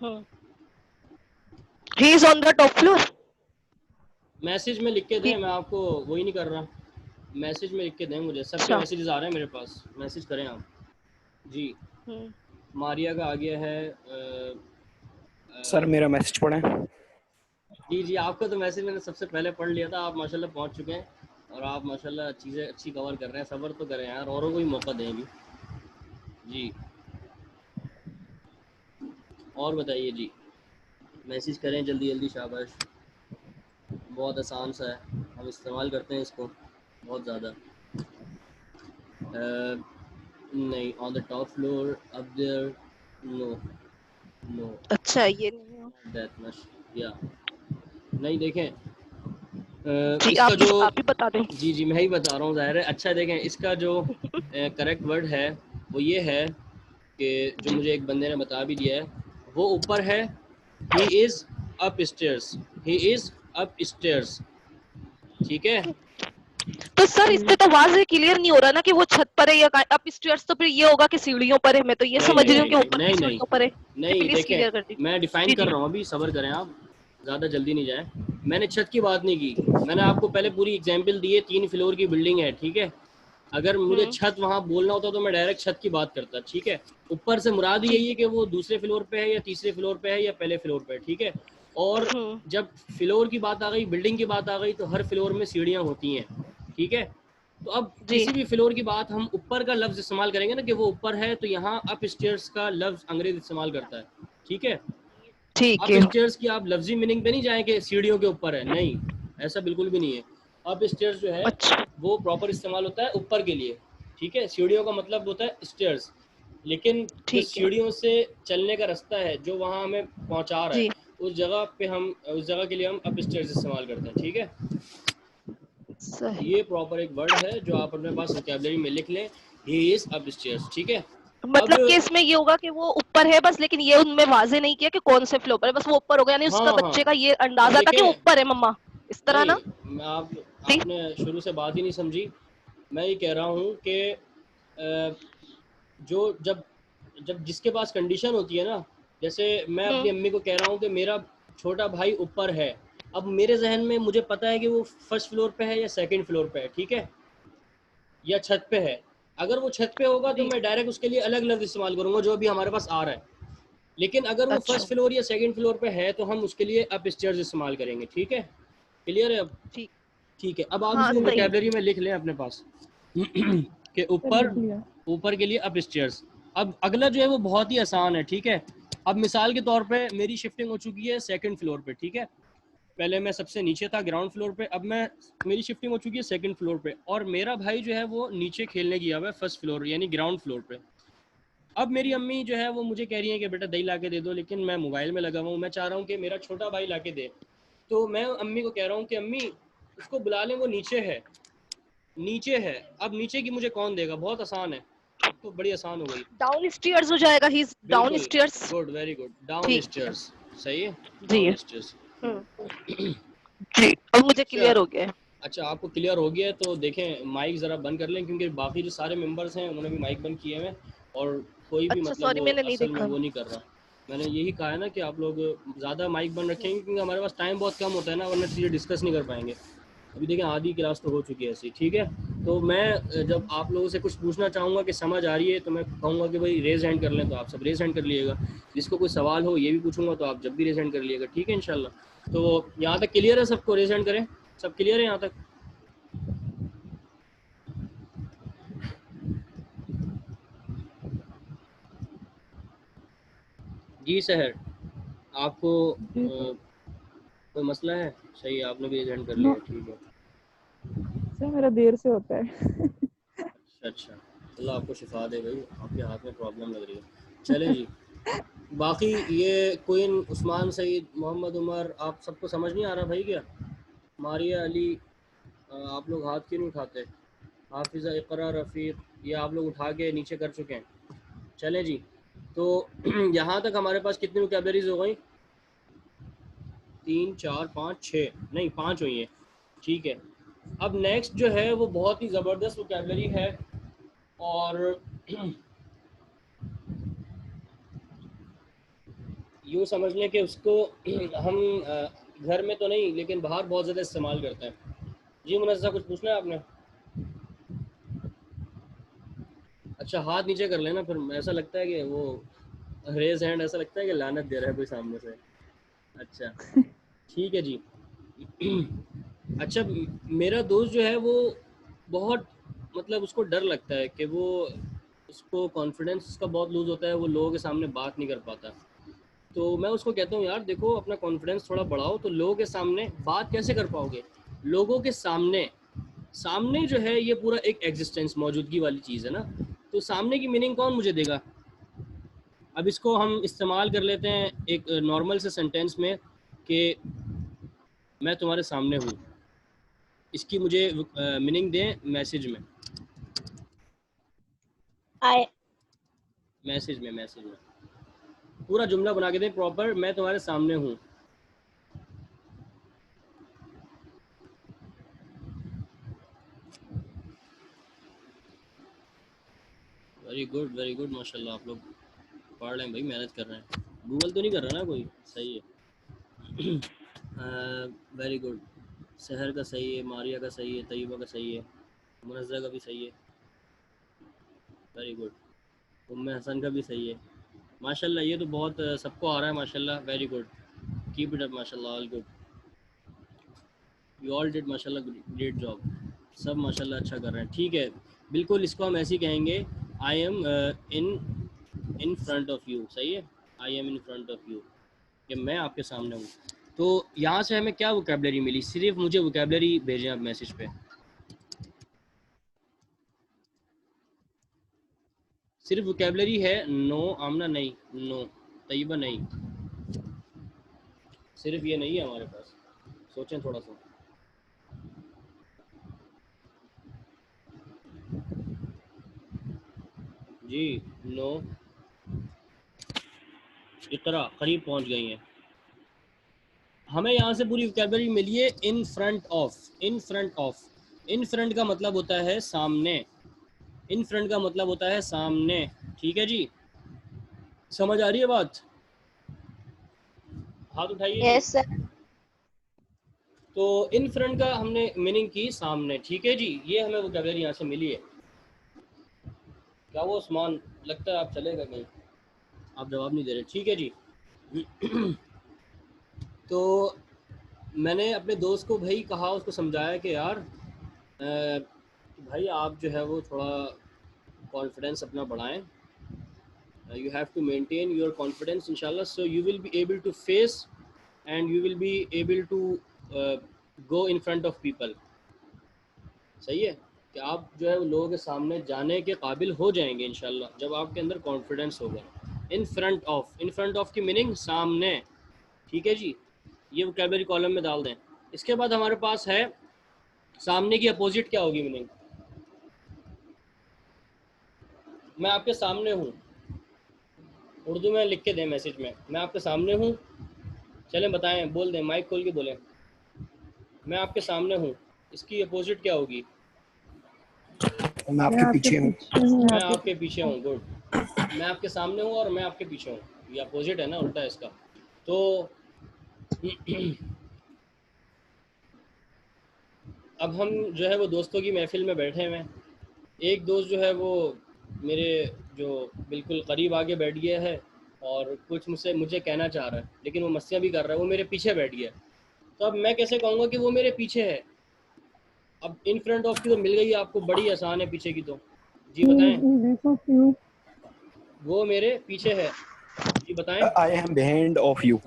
Speaker 5: ही is on the top floor.
Speaker 1: Message में लिख के दें, मैं आपको वही नहीं कर रहा, मैसेज में लिख के दें, मुझे सबके
Speaker 5: अच्छा
Speaker 1: मैसेजेस आ रहे हैं मेरे पास, मैसेज करें आप जी। मारिया का आ गया है
Speaker 3: सर मेरा मैसेज पढ़ें।
Speaker 1: जी जी आपका तो मैसेज मैंने सबसे पहले पढ़ लिया था, आप माशाल्लाह पहुंच चुके हैं और आप माशाल्लाह चीज़ें अच्छी कवर कर रहे हैं। सब्र तो करें यार, औरों को भी मौका दें अभी जी। और बताइए जी, मैसेज करें जल्दी जल्दी, शाबाश, बहुत आसान सा है, हम इस्तेमाल करते हैं इसको बहुत ज़्यादा। नहीं, on the top floor, up there, no no
Speaker 5: अच्छा ये नहीं है
Speaker 1: दैट मच या नहीं। देखें
Speaker 5: जी,
Speaker 1: इसका जो
Speaker 5: आप ही बता दें।
Speaker 1: जी जी मैं ही बता रहा हूँ, ज़ाहिर है। अच्छा देखें इसका जो करेक्ट वर्ड है वो ये है कि जो मुझे एक बंदे ने बता भी दिया है, वो ऊपर है, he is up stairs, he is up stairs, ठीक है।
Speaker 5: तो सर इससे तो वाज़ेह क्लियर नहीं हो रहा ना कि वो छत पर है या अप स्टेयर्स, तो फिर ये होगा कि सीढ़ियों पर है। मैं तो ये
Speaker 1: नहीं
Speaker 5: समझ
Speaker 1: नहीं
Speaker 5: रही हूँ
Speaker 1: नहीं
Speaker 5: कि
Speaker 1: नहीं
Speaker 5: ऊपर की
Speaker 1: नहीं नहीं
Speaker 5: सीढ़ियों पर है। जी
Speaker 1: नहीं
Speaker 5: प्लीज क्लियर
Speaker 1: देखें
Speaker 5: कर दीजिए।
Speaker 1: मैं डिफाइन
Speaker 5: जी
Speaker 1: कर
Speaker 5: जी
Speaker 1: रहा हूँ, अभी सब्र करें आप, ज़्यादा जल्दी नहीं जाए। मैंने छत की बात नहीं की, मैंने आपको पहले पूरी एग्जांपल दी है, 3 फ्लोर की बिल्डिंग है, ठीक है। अगर मुझे छत वहाँ बोलना होता तो मैं डायरेक्ट छत की बात करता, ठीक है। ऊपर से मुराद यही है कि वो दूसरे फ्लोर पे है या तीसरे फ्लोर पे है या पहले फ्लोर पे है, ठीक है। और जब फ्लोर की बात आ गई, बिल्डिंग की बात आ गई, तो हर फ्लोर में सीढ़ियाँ होती हैं, ठीक है। तो अब
Speaker 5: जी
Speaker 1: किसी भी फ्लोर की बात हम ऊपर का लफ्ज़ इस्तेमाल करेंगे ना कि वो ऊपर है, तो यहाँ अप स्टेयर्स का लफ्ज़ अंग्रेज इस्तेमाल करता है, ठीक है।
Speaker 5: ठीक
Speaker 1: अप
Speaker 5: है।
Speaker 1: स्टेयर्स की आप लफ्जी मीनिंग पे नहीं जाएं कि सीढ़ियों के ऊपर है, नहीं, ऐसा बिल्कुल भी नहीं है। अप स्टेयर्स जो है
Speaker 5: अच्छा
Speaker 1: वो प्रॉपर इस्तेमाल होता है ऊपर के लिए, ठीक है। सीढ़ियों का मतलब होता है स्टेयर्स, लेकिन जो
Speaker 5: ठीक है
Speaker 1: सीढ़ियों से चलने का रास्ता है जो वहाँ हमें पहुँचा रहा है,
Speaker 5: जी
Speaker 1: उस जगह पे हम, उस जगह के लिए हम अप स्टेयर्स इस्तेमाल करते हैं, ठीक है।
Speaker 5: सही।
Speaker 1: ये प्रॉपर एक वर्ड है जो आप अपने पास वोकैबुलरी में लिख लें, ही इज़ अप स्टेयर्स, ठीक है।
Speaker 5: मतलब
Speaker 1: अब
Speaker 5: कि इसमें ये होगा कि वो ऊपर है बस, लेकिन ये उनमें वाजे नहीं किया कि कौन से फ्लोर पर है, बस वो ऊपर हो गया, यानी
Speaker 1: हाँ
Speaker 5: उसका
Speaker 1: हाँ,
Speaker 5: बच्चे का ये
Speaker 1: अब
Speaker 5: अंदाजा था कि वो
Speaker 1: देखें,
Speaker 5: ऊपर है मम्मा, इस तरह ना।
Speaker 1: नहीं
Speaker 5: जी
Speaker 1: आपने शुरू से बात ही नहीं समझी। मैं ये कह रहा हूँ कि जो जब जब जिसके पास कंडीशन होती है ना, जैसे मैं अपनी
Speaker 5: हम्म
Speaker 1: अम्मी को कह रहा हूँ कि मेरा छोटा भाई ऊपर है, अब मेरे जहन में मुझे पता है कि वो फर्स्ट फ्लोर पे है या सेकंड फ्लोर पे है, ठीक है, या छत पे है। अगर वो छत पे होगा तो
Speaker 5: जी
Speaker 1: मैं डायरेक्ट उसके लिए अलग लफ्ज़ इस्तेमाल करूँगा जो अभी हमारे पास आ रहा है। लेकिन अगर वो
Speaker 5: अच्छा
Speaker 1: फर्स्ट फ्लोर या सेकंड फ्लोर पे है तो हम उसके लिए अप स्टेयर्स इस्तेमाल करेंगे, ठीक है, क्लियर है अब?
Speaker 5: ठीक।
Speaker 1: ठीक है, अब आप
Speaker 5: हाँ
Speaker 1: इसको
Speaker 5: सही।
Speaker 1: वोकेबलरी में लिख लें अपने पास कि
Speaker 4: सर
Speaker 1: ऊपर,
Speaker 4: लिख लिया।
Speaker 1: ऊपर के लिए अप स्टेयर्स। अब अगला जो है वो बहुत ही आसान है, ठीक है। अब मिसाल के तौर पे मेरी शिफ्टिंग हो चुकी है सेकंड फ्लोर पे, ठीक है, पहले मैं सबसे नीचे था ग्राउंड फ्लोर पे, अब मैं मेरी शिफ्टिंग हो चुकी है सेकंड फ्लोर पे, और मेरा भाई जो है वो नीचे खेलने गया हुआ है फर्स्ट फ्लोर यानी ग्राउंड फ्लोर पे। अब मेरी अम्मी जो है वो मुझे कह रही है कि बेटा दही ला के दे दो, लेकिन मैं मोबाइल में लगा हुआ हूँ, मैं चाह रहा हूँ कि मेरा छोटा भाई ला के दे। तो मैं अम्मी को कह रहा हूँ कि अम्मी उसको बुला लें, वो नीचे है, नीचे है। अब नीचे की मुझे कौन देगा, बहुत आसान है, अब तो बड़ी आसान हो गई।
Speaker 5: डाउन स्टेयर्स हो जाएगा, ही इज डाउन
Speaker 1: बिल्कुल,
Speaker 5: stairs.
Speaker 1: Good, very good, down
Speaker 5: ठीक।
Speaker 1: स्टेयर्स, सही है,
Speaker 5: जी।
Speaker 1: Down stairs.
Speaker 5: जी अब मुझे
Speaker 1: अच्छा,
Speaker 5: क्लियर हो गया है।
Speaker 1: अच्छा आपको क्लियर हो गया है, तो देखें माइक ज़रा बंद कर लें, क्योंकि बाकी जो सारे मेंबर्स हैं उन्होंने भी माइक बंद किए हुए हैं, और कोई भी
Speaker 5: अच्छा
Speaker 1: मतलब
Speaker 5: सॉरी
Speaker 1: वो
Speaker 5: मैंने नहीं
Speaker 1: असल में
Speaker 5: देखा।
Speaker 1: वो नहीं कर रहा। मैंने यही कहा है ना कि आप लोग ज़्यादा माइक बंद रखेंगे, क्योंकि हमारे पास टाइम बहुत कम होता है ना, वरना चीज़ें डिस्कस नहीं कर पाएंगे। अभी देखें आधी क्लास तो हो चुकी है ऐसी, ठीक है। तो मैं जब आप लोगों से कुछ पूछना चाहूँगा कि समझ आ रही है, तो मैं कहूँगा कि भाई रेज़ हैंड कर लें, तो आप सब रेज़ हैंड कर लीजिएगा। जिसको कोई सवाल हो ये भी पूछूंगा, तो आप जब भी रेज़ हैंड कर लीजिएगा, ठीक है इंशाल्लाह। तो यहाँ तक क्लियर है सबको, रेज़ हैंड करें, सब क्लियर है यहाँ तक? जी सहर, आपको
Speaker 4: जी सर।
Speaker 1: कोई मसला है? सही है, आपने भी एजेंट कर
Speaker 4: नो
Speaker 1: लिया, ठीक है।
Speaker 4: सर मेरा देर से होता है।
Speaker 1: अच्छा अच्छा, अल्लाह आपको शिफा दे भाई, आपके हाथ में प्रॉब्लम लग रही है। चलें जी, बाकी ये क्वीन उस्मान सईद मोहम्मद उमर आप सबको समझ नहीं आ रहा भाई क्या? मारिया अली, आप लोग हाथ क्यों नहीं उठाते? हाफिज़ा इकरा रफ़ीक, ये आप लोग उठा के नीचे कर चुके हैं। चलें जी, तो यहाँ तक हमारे पास कितनी वोकैबलरीज हो गई? 3 4 5 6, नहीं 5 हुई है, ठीक है। अब नेक्स्ट जो है वो बहुत ही ज़बरदस्त वोकैबलरी है, और यूँ समझ लें कि उसको हम घर में तो नहीं लेकिन बाहर बहुत ज़्यादा इस्तेमाल करते हैं। जी मुनज़्ज़ा, कुछ पूछना है आपने? अच्छा हाथ नीचे कर लेना, फिर ऐसा लगता है कि वो रेज हैंड, ऐसा लगता है कि लानत दे रहा है कोई सामने से। अच्छा ठीक है जी। अच्छा मेरा दोस्त जो है वो बहुत, मतलब उसको डर लगता है कि वो, उसको कॉन्फिडेंस उसका बहुत लूज़ होता है, वो लोगों के सामने बात नहीं कर पाता। तो मैं उसको कहता हूँ यार देखो अपना कॉन्फिडेंस थोड़ा बढ़ाओ, तो लोगों के सामने बात कैसे कर पाओगे? लोगों के सामने, सामने जो है ये पूरा एक एग्जिस्टेंस, मौजूदगी वाली चीज़ है ना, तो सामने की मीनिंग कौन मुझे देगा? अब इसको हम इस्तेमाल कर लेते हैं एक नॉर्मल से सेंटेंस में कि मैं तुम्हारे सामने हूँ, इसकी मुझे मीनिंग दें मैसेज में,
Speaker 8: I
Speaker 1: मैसेज में पूरा जुमला बना के दें प्रॉपर, मैं तुम्हारे सामने हूँ। वेरी गुड माशाल्लाह, आप लोग पढ़ रहे हैं भाई, मेहनत कर रहे हैं, गूगल तो नहीं कर रहा ना कोई? सही है। वेरी गुड, शहर का सही है, मारिया का सही है, तैयबा का सही है, मुनज़्ज़ा का भी सही है, वेरी गुड, उम्मे हसन का भी सही है। माशाल्लाह ये तो बहुत सबको आ रहा है माशाल्लाह, very good, keep it up माशाल्लाह, all good, you all did माशाल्लाह, ग्रेट जॉब, सब माशाल्लाह अच्छा कर रहे हैं, ठीक है। बिल्कुल इसको हम ऐसे ही कहेंगे, I am in front of you, सही है, I am in front of you, कि मैं आपके सामने हूँ। तो यहाँ से हमें क्या वोकैबलरी मिली? सिर्फ मुझे वोकैबलरी भेजें आप मैसेज पे, सिर्फ वोकैबलरी है। नो आमना नहीं, नो तैयबा नहीं, सिर्फ ये नहीं है हमारे पास, सोचें थोड़ा सा। जी नो, इकरा करीब पहुंच गई हैं। हमें यहाँ से पूरी वोकैबुलरी मिली है इन front of. In front of, in front का मतलब होता है सामने, इन फ्रंट का मतलब होता है सामने। ठीक है जी, समझ आ रही है बात? हाथ उठाइए जी।
Speaker 8: Yes sir.
Speaker 1: तो इन फ्रंट का हमने मीनिंग की सामने। ठीक है जी, ये हमें वोकैबुलरी यहाँ से मिली है। क्या वो उस्मान, लगता है आप चलेगा कहीं, आप जवाब नहीं दे रहे। ठीक है जी। तो मैंने अपने दोस्त को भाई कहा, उसको समझाया कि यार भाई आप जो है वो थोड़ा कॉन्फिडेंस अपना बढ़ाएं, you have to maintain your confidence inshallah, so you will be able to face and you will be able to go in front of people। सही है कि आप जो है लोगों के सामने जाने के काबिल हो जाएंगे इंशाल्लाह जब आपके अंदर कॉन्फिडेंस होगा। इन front of, in front of की मीनिंग सामने। ठीक है जी, ये वोकैबुलरी कॉलम में डाल दें। इसके बाद हमारे पास है सामने की अपोजिट क्या होगी मीनिंग। मैं आपके सामने हूँ, उर्दू में लिख के दें मैसेज में, मैं आपके सामने हूँ। चलें बताएं, बोल दें, माइक खोल के बोलें, मैं आपके सामने हूँ। इसकी अपोजिट क्या होगी?
Speaker 3: मैं आपके पीछे हूँ।
Speaker 1: मैं आपके पीछे हूँ। गुड, मैं आपके सामने हूँ और मैं आपके पीछे हूँ, ये अपोजिट है ना, उल्टा है इसका। तो अब हम जो है वो दोस्तों की महफिल में बैठे हुए हैं। एक दोस्त जो है वो मेरे जो बिल्कुल करीब आगे बैठ गया है और कुछ मुझे कहना चाह रहा है, लेकिन वो मस्तियाँ भी कर रहा है, वो मेरे पीछे बैठ गया है। तो अब मैं कैसे कहूँगा कि वो मेरे पीछे है? अब इन फ्रंट ऑफ की तो मिल गई आपको, बड़ी आसान है पीछे की तो। जी बताएं। वो मेरे पीछे है, जी बताएं।
Speaker 3: I am behind of you.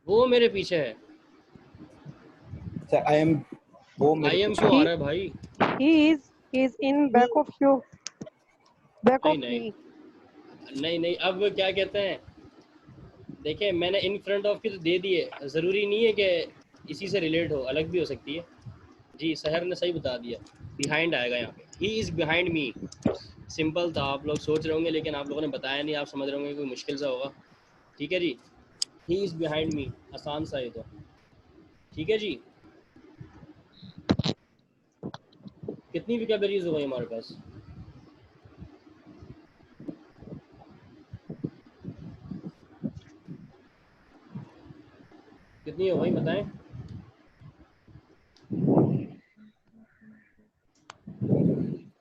Speaker 1: वो मेरे पीछे है।
Speaker 3: आई एम, वो मेरे
Speaker 1: आई एम
Speaker 3: पीछे।
Speaker 1: क्यों आ रहा है भाई?
Speaker 6: He is in back of you. Back
Speaker 1: नहीं
Speaker 6: of
Speaker 1: नहीं
Speaker 6: me.
Speaker 1: नहीं, अब क्या कहते हैं, देखिए मैंने इन फ्रंट ऑफ की तो दे दी है, ज़रूरी नहीं है कि इसी से रिलेट हो, अलग भी हो सकती है। जी सहर ने सही बता दिया, बिहाइंड आएगा यहाँ पे। He is behind me, simple था, आप लोग सोच रहे होंगे लेकिन आप लोगों ने बताया नहीं, आप समझ रहे होंगे कोई मुश्किल सा होगा। ठीक है जी, ही इज़ बिहाइंड मी, आसान सा ये तो। ठीक है जी, कितनी वोकैबुलरीज हो गई हमारे पास? कितनी हो गई बताएं।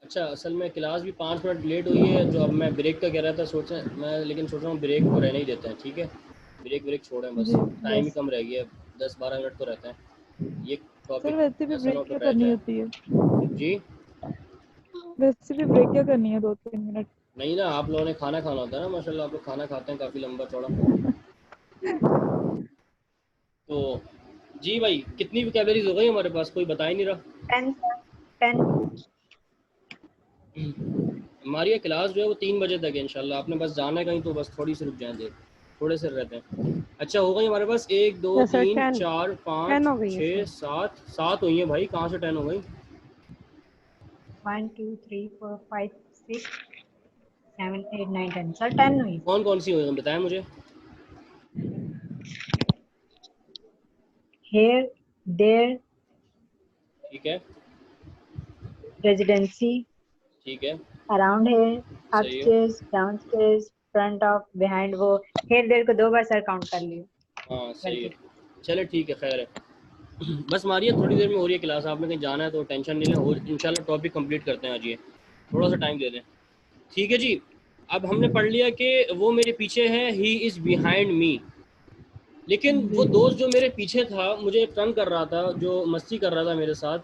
Speaker 1: अच्छा, असल में क्लास भी 5 मिनट लेट हुई है, जो अब मैं ब्रेक का कह रहा था मैं, लेकिन सोच रहा हूँ ब्रेक को रहने ही देते हैं। ठीक है, ब्रेक छोड़ें बस,
Speaker 4: जी
Speaker 1: टाइम ही
Speaker 4: यस
Speaker 1: कम रह गया, 10-12 मिनट तो रहते हैं। ये
Speaker 4: सर।
Speaker 1: टॉपिक
Speaker 4: वैसे भी
Speaker 1: ऐसा ना
Speaker 4: ब्रेक
Speaker 1: हो
Speaker 4: क्या
Speaker 1: तो रह
Speaker 4: करनी
Speaker 1: जाए।
Speaker 4: होती है?
Speaker 1: जी
Speaker 4: वैसे भी ब्रेक क्या करनी है, 2-3 मिनट?
Speaker 1: नहीं ना, आप लोगों ने खाना खाना होता है ना, माशाल्लाह आप लोग खाना खाते हैं काफ़ी लंबा चौड़ा। तो जी भाई, कितनी वोकैबुलरीज हो गई हमारे पास, कोई बता ही नहीं रहा।
Speaker 2: 10 10।
Speaker 1: हमारी ये क्लास जो है वो 3 बजे तक है इंशाल्लाह। आपने बस जाना है कहीं तो बस थोड़ी सी रुक जाएं, देर थोड़े से रहते हैं। अच्छा हो गई हमारे पास 1 2
Speaker 6: Yes, sir.
Speaker 1: 3
Speaker 6: 10.
Speaker 1: 4
Speaker 6: 10
Speaker 1: 5
Speaker 6: हो गई है
Speaker 1: 6
Speaker 6: सर।
Speaker 1: 7 हुई है भाई, कहाँ से 10 हो गई?
Speaker 2: 1 2 3 4 5 6 7 8 9 10 सर 10 हुई।
Speaker 1: कौन कौन सी हुई बताएं मुझे।
Speaker 2: Here, there,
Speaker 1: ठीक है,
Speaker 2: residency,
Speaker 1: ठीक है,
Speaker 2: around here,
Speaker 1: सही है।
Speaker 2: upstairs, downstairs, front of, behind वो here there को 2 बार सर काउंट कर लियो।
Speaker 1: हाँ सही है,
Speaker 2: गलती।
Speaker 1: चले ठीक है, खैर है। बस हमारी थोड़ी देर में हो रही है क्लास, आपने कहीं जाना है तो टेंशन नहीं लें, और इंशाल्लाह टॉपिक कंप्लीट करते हैं आज, ये थोड़ा सा टाइम दे दें। ठीक है जी, अब हमने पढ़ लिया कि वो मेरे पीछे है, ही इज़ बिहाइंड मी। लेकिन वो दोस्त जो मेरे पीछे था, मुझे तंग कर रहा था, जो मस्ती कर रहा था मेरे साथ,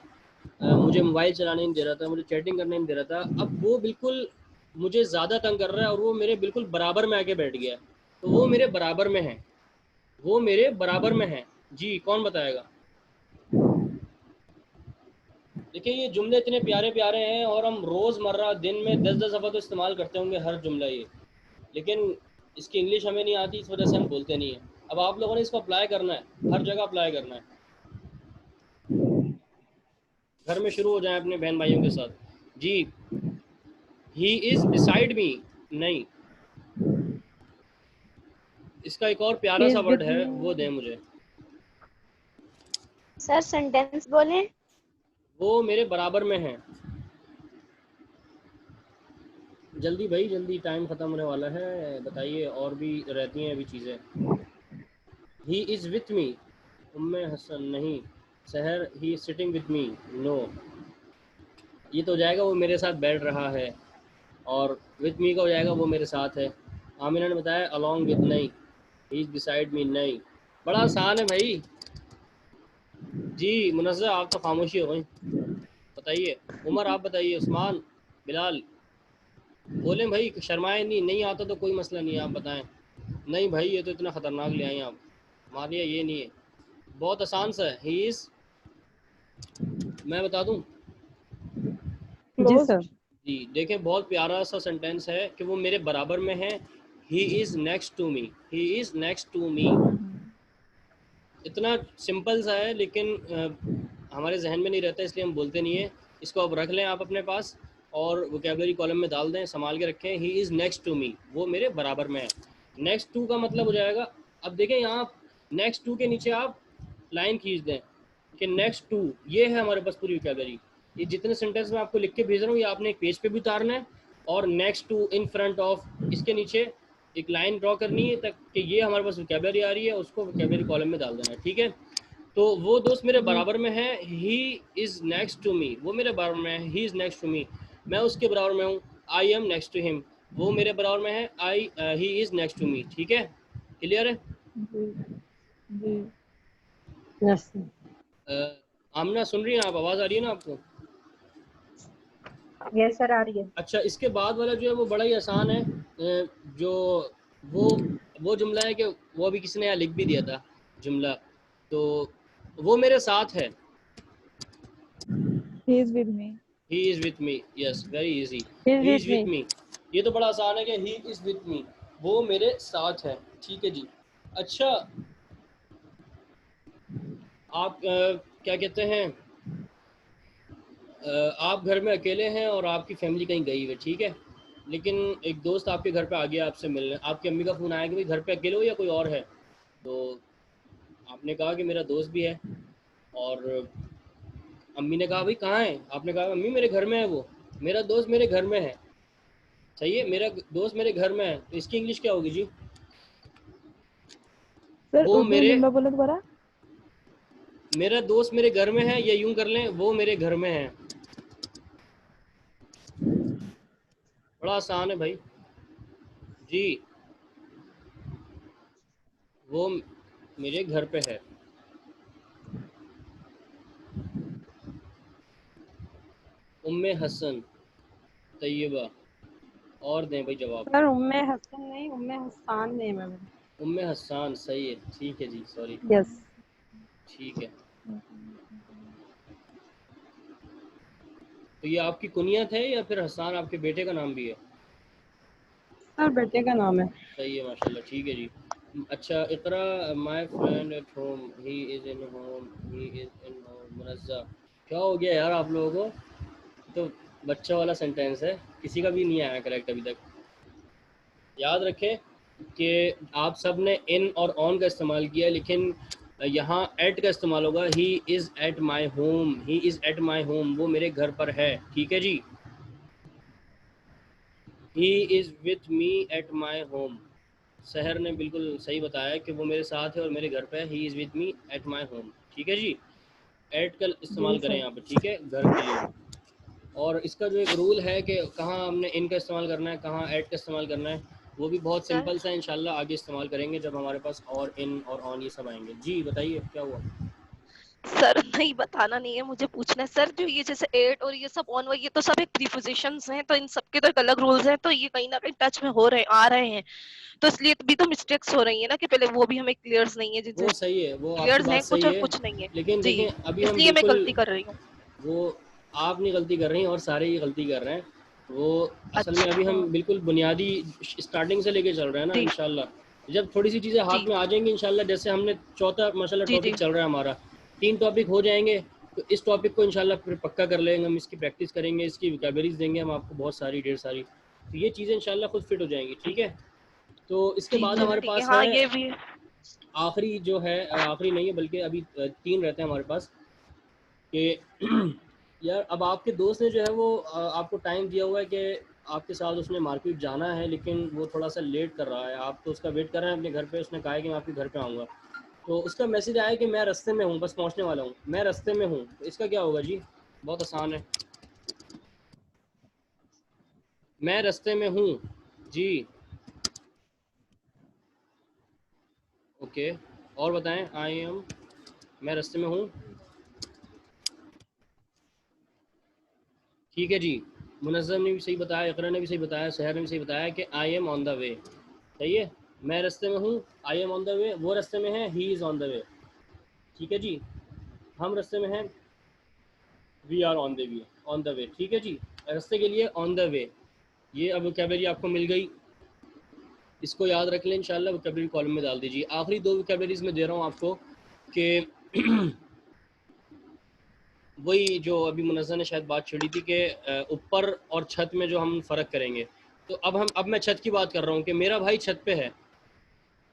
Speaker 1: मुझे मोबाइल चलाने नहीं दे रहा था, मुझे चैटिंग करने नहीं दे रहा था, अब वो बिल्कुल मुझे ज़्यादा तंग कर रहा है और वो मेरे बिल्कुल बराबर में आके बैठ गया। तो वो मेरे बराबर में है, वो मेरे बराबर में है। जी कौन बताएगा? देखिए ये जुमले इतने प्यारे प्यारे हैं और हम रोज़मर्रा दिन में 10-10 दफ़ा तो इस्तेमाल करते होंगे हर जुमला ये, लेकिन इसकी इंग्लिश हमें नहीं आती, इस वजह से हम बोलते नहीं हैं। अब आप लोगों ने इसको अप्लाई करना है, हर जगह अप्लाई करना है। घर में शुरू हो जाए अपने बहन भाइयों के साथ। जी ही इज बिसाइड मी, नहीं, इसका एक और प्यारा सा वर्ड है, वो दें मुझे।
Speaker 8: सर सेंटेंस बोले।
Speaker 1: वो मेरे बराबर में है। जल्दी भाई जल्दी, टाइम ख़त्म होने वाला है, बताइए, और भी रहती हैं अभी चीज़ें। He is with me, Umme Hasan नहीं, Sahar he is sitting with me, no, ये तो हो जाएगा वो मेरे साथ बैठ रहा है, और विथ मी का हो जाएगा वो मेरे साथ है। आमिना ने बताया अलॉन्ग विथ, नहीं, ही इज़ बिसाइड मी, नहीं। बड़ा आसान है भाई। जी मुनज़्ज़ा आप तो खामोशी हो गई, बताइए। उमर आप बताइए, उस्मान, बिलाल बोलें भाई, शर्माए नहीं, नहीं आता तो कोई मसला नहीं है, आप बताएं। नहीं भाई ये तो इतना ख़तरनाक ले आए आप, मानिए ये नहीं है, बहुत आसान सा है। ही इज़, मैं बता दूं
Speaker 6: जी सर।
Speaker 1: जी, देखें बहुत प्यारा सा सेंटेंस है कि वो मेरे बराबर में है। He is next to me, he is next to me, इतना सिंपल सा है, लेकिन हमारे जहन में नहीं रहता, इसलिए हम बोलते नहीं है। इसको अब रख लें आप अपने पास और वोकैबुलरी कॉलम में डाल दें, संभाल के रखें। He is next to me, वो मेरे बराबर में है। नेक्स्ट टू का मतलब हो जाएगा, अब देखें यहाँ नेक्स्ट टू के नीचे आप लाइन खींच दें कि नेक्स्ट टू, ये है हमारे पास पूरी वोकैबुलरी। ये जितने सेंटेंस मैं आपको लिख के भेज रहा हूँ, ये आपने एक पेज पे भी उतारना है, और next to, in front of, इसके नीचे एक लाइन ड्रॉ करनी है तक कि ये हमारे पास वोकैबुलरी आ रही है, उसको वोकैबुलरी कॉलम में डाल देना है, ठीक है। तो वो दोस्त मेरे बराबर में है, he is next to me, वो मेरे बराबर में है, he is next to me, मैं उसके बराबर में हूँ, I am next to him, वो मेरे बराबर में है, he is next to me, ठीक है, क्लियर है।
Speaker 6: यस।
Speaker 1: आमना सुन रही हैं आप, आवाज़ आ रही है ना आपको?
Speaker 2: यस सर आ रही है।
Speaker 1: अच्छा, इसके बाद वाला जो है वो बड़ा ही आसान है, जो वो जुमला है कि वो अभी किसी ने यहाँ लिख भी दिया था जुमला, तो वो मेरे साथ है।
Speaker 4: He is with me.
Speaker 1: He is with me, yes very easy, he is with मी, ये तो बड़ा आसान है कि ही इज़ विथ मी, वो मेरे साथ है, ठीक है जी। अच्छा, आप क्या कहते हैं, आप घर में अकेले हैं और आपकी फैमिली कहीं गई हुई है, ठीक है, लेकिन एक दोस्त आपके घर पे आ गया आपसे मिलने, आपकी अम्मी का फ़ोन आया कि भाई घर पे अकेले हो या कोई और है, तो आपने कहा कि मेरा दोस्त भी है, और अम्मी ने कहा भाई कहाँ है, आपने कहा अम्मी मेरे घर में है, वो मेरा दोस्त मेरे घर में है, सही है, मेरा दोस्त मेरे घर में है, तो इसकी इंग्लिश क्या होगी जी?
Speaker 4: सर
Speaker 1: वो मेरे,
Speaker 4: जुमला बोलो दोबारा।
Speaker 1: मेरा दोस्त मेरे घर में है, या यूं कर लें वो मेरे घर में है, बड़ा आसान है भाई जी, वो मेरे घर पे है। उम्मे हसन, तैयबा, और दें भाई जवाब।
Speaker 6: सर उम्मे हसन नहीं, उम्मे हसान नेम है मेरा।
Speaker 1: उम्मे हसान, सही है, ठीक है जी, सॉरी,
Speaker 6: यस।
Speaker 1: ठीक है। तो ये आपकी कुनियत है या फिर हसान आपके बेटे का नाम भी है?
Speaker 6: सर बेटे का नाम है।
Speaker 1: सही है माशाल्लाह, ठीक है जी। अच्छा, Iqra, my friend at home, he is in home, he is in home, Munazza, क्या हो गया यार आप लोगों को, तो बच्चा वाला सेंटेंस है, किसी का भी नहीं आया करेक्ट अभी तक। याद रखें कि आप सब ने इन और ऑन का इस्तेमाल किया है, लेकिन यहाँ एट का इस्तेमाल होगा। He is at my home, he is at my home, वो मेरे घर पर है, ठीक है जी। He is with me at my home, Sahar ने बिल्कुल सही बताया कि वो मेरे साथ है और मेरे घर पे है। He is with me at my home, ठीक है जी। एट का इस्तेमाल करें यहाँ पर, ठीक है, घर के लिए। और इसका जो एक रूल है कि कहाँ हमने इन का इस्तेमाल करना है, कहाँ एट का इस्तेमाल करना है, वो भी बहुत सिंपल सा है, इंशाल्लाह आगे इस्तेमाल करेंगे जब हमारे पास और इन और ऑन ये सब आएंगे। जी बताइए क्या हुआ?
Speaker 5: सर नहीं बताना नहीं है, मुझे पूछना है सर, जो ये जैसे एट और ये सब ऑन वो ये तो सब एक प्रीपोजिशंस हैं, तो इन सब के तो एक अलग रूल्स हैं, तो ये कहीं ना कहीं टच में हो रहे आ रहे हैं, तो इसलिए भी तो मिस्टेक्स हो रही है ना कि पहले वो भी हमें क्लियर्स नहीं है, जिनसे
Speaker 1: वो सही है, वो आपकी
Speaker 5: क्लियर्स
Speaker 1: बात
Speaker 5: हैं कुछ
Speaker 1: सही
Speaker 5: और
Speaker 1: है,
Speaker 5: कुछ नहीं है
Speaker 1: लेकिन
Speaker 5: जी,
Speaker 1: देखें अभी हम
Speaker 5: इसलिए मैं
Speaker 1: बिल्कुल,
Speaker 5: गलती कर रही हूँ।
Speaker 1: वो आप नहीं गलती कर रही हैं और सारे ही गलती कर रहे हैं, वो असल में
Speaker 5: अच्छा
Speaker 1: अभी हम बिल्कुल बुनियादी स्टार्टिंग से लेके चल रहे हैं ना,
Speaker 5: जी
Speaker 1: इंशाल्लाह जब थोड़ी सी चीज़ें हाथ
Speaker 5: जी
Speaker 1: में आ जाएंगी इंशाल्लाह, जैसे हमने चौथा माशाल्लाह
Speaker 5: जी जी
Speaker 1: टॉपिक चल रहा है हमारा, 3 टॉपिक हो जाएंगे तो इस टॉपिक को इंशाल्लाह फिर पक्का कर लेंगे, हम इसकी प्रैक्टिस करेंगे, इसकी वोकैबुलरीज देंगे हम आपको बहुत सारी, ढेर सारी, तो ये चीज़ें इंशाल्लाह खुद फिट हो जाएंगी। ठीक है, तो इसके बाद हमारे
Speaker 5: ठीक है।
Speaker 1: पास
Speaker 5: हाँ
Speaker 1: है
Speaker 5: ये भी है।
Speaker 1: आखिरी जो है, आखिरी नहीं है बल्कि अभी 3 रहते हैं हमारे पास कि यार अब आपके दोस्त ने जो है वो आपको टाइम दिया हुआ है कि आपके साथ उसने मार्केट जाना है, लेकिन वो थोड़ा सा लेट कर रहा है, आप तो उसका वेट कर रहे हैं अपने घर पे, उसने कहा है कि मैं आपके घर पे आऊँगा, तो उसका मैसेज आया कि मैं रास्ते में हूँ, बस पहुँचने वाला हूँ, मैं रास्ते में हूँ, तो इसका क्या होगा जी? बहुत आसान है, मैं रास्ते में हूँ जी। ओके, और बताएं, आई एम, मैं रास्ते में हूँ। ठीक है जी, मुनज़्ज़म ने भी सही बताया, इकरा ने भी सही बताया, सहर ने भी सही बताया कि I am on the way. सही है, मैं रास्ते में हूँ, I am on the way, वो रास्ते में है, he is on the way. ठीक है जी, हम रास्ते में हैं, we are on the way, on the way. ठीक है जी, रास्ते के लिए ऑन द वे, ये अब वोकैबुलरी आपको मिल गई, इसको याद रख लें इंशाल्लाह, वोकैबुलरी कॉलम में डाल दीजिए। आखिरी 2 वोकैबुलरीज में दे रहा हूँ आपको कि वही जो अभी मुनज़्ज़म ने शायद बात छेड़ी थी कि ऊपर और छत में जो हम फ़र्क करेंगे, तो अब मैं छत की बात कर रहा हूँ कि मेरा भाई छत पे है।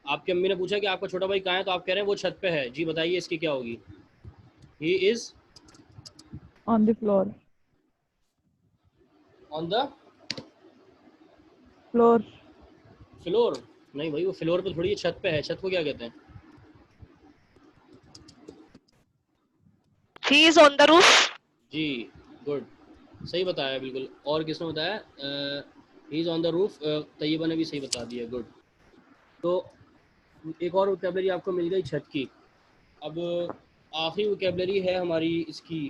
Speaker 1: आपकी अम्मी ने पूछा कि आपका छोटा भाई कहाँ है, तो आप कह रहे हैं वो छत पे है। जी बताइए इसकी क्या होगी? He is
Speaker 4: on the floor.
Speaker 1: On the
Speaker 4: Floor.
Speaker 1: Floor. नहीं भाई, वो फ्लोर पे थोड़ी है, छत पे है। छत को क्या कहते हैं?
Speaker 5: He is on the roof.
Speaker 1: जी गुड, सही बताया बिल्कुल। और किसने बताया? He is on the roof, Tayyaba ने भी सही बता दिया, गुड। तो एक और वोकैबुलरी आपको मिल गई छत की। अब आखिरी वोकैबुलरी है हमारी इसकी,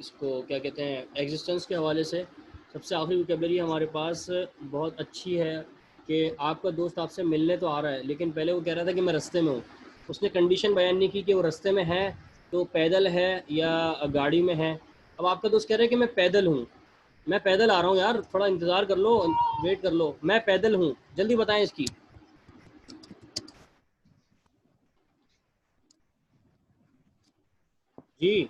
Speaker 1: इसको क्या कहते हैं, एग्जिस्टेंस के हवाले से सबसे आखिरी वोकैबुलरी हमारे पास बहुत अच्छी है कि आपका दोस्त आपसे मिलने तो आ रहा है, लेकिन पहले वो कह रहा था कि मैं रास्ते में हूँ। उसने कंडीशन बयान नहीं की कि वो रास्ते में है तो पैदल है या गाड़ी में है। अब आपका दोस्त कह रहा है कि मैं पैदल हूँ, मैं पैदल आ रहा हूँ यार, थोड़ा इंतज़ार कर लो, वेट कर लो, मैं पैदल हूँ, जल्दी बताएं इसकी। जी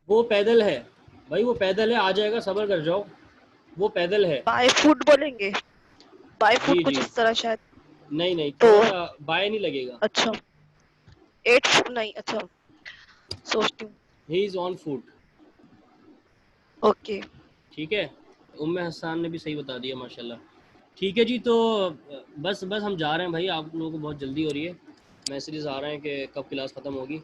Speaker 1: वो पैदल है भाई, वो पैदल है, आ जाएगा, सब्र कर जाओ, वो पैदल है।
Speaker 5: बाय फुट बोलेंगे, बाय
Speaker 1: जी
Speaker 5: फुट कुछ
Speaker 1: जी,
Speaker 5: इस तरह शायद।
Speaker 1: नहीं नहीं,
Speaker 5: तो
Speaker 1: थोड़ा सा बाय नहीं लगेगा।
Speaker 5: अच्छा 8 फुट नहीं, अच्छा सोचती हूँ।
Speaker 1: ही इज़ ऑन फुट।
Speaker 5: ओके
Speaker 1: ठीक है, उम्मे हसन ने भी सही बता दिया माशाल्लाह। ठीक है जी, तो बस हम जा रहे हैं भाई, आप लोगों को बहुत जल्दी हो रही है, मैसेजेस आ रहे हैं कि कब क्लास ख़त्म होगी।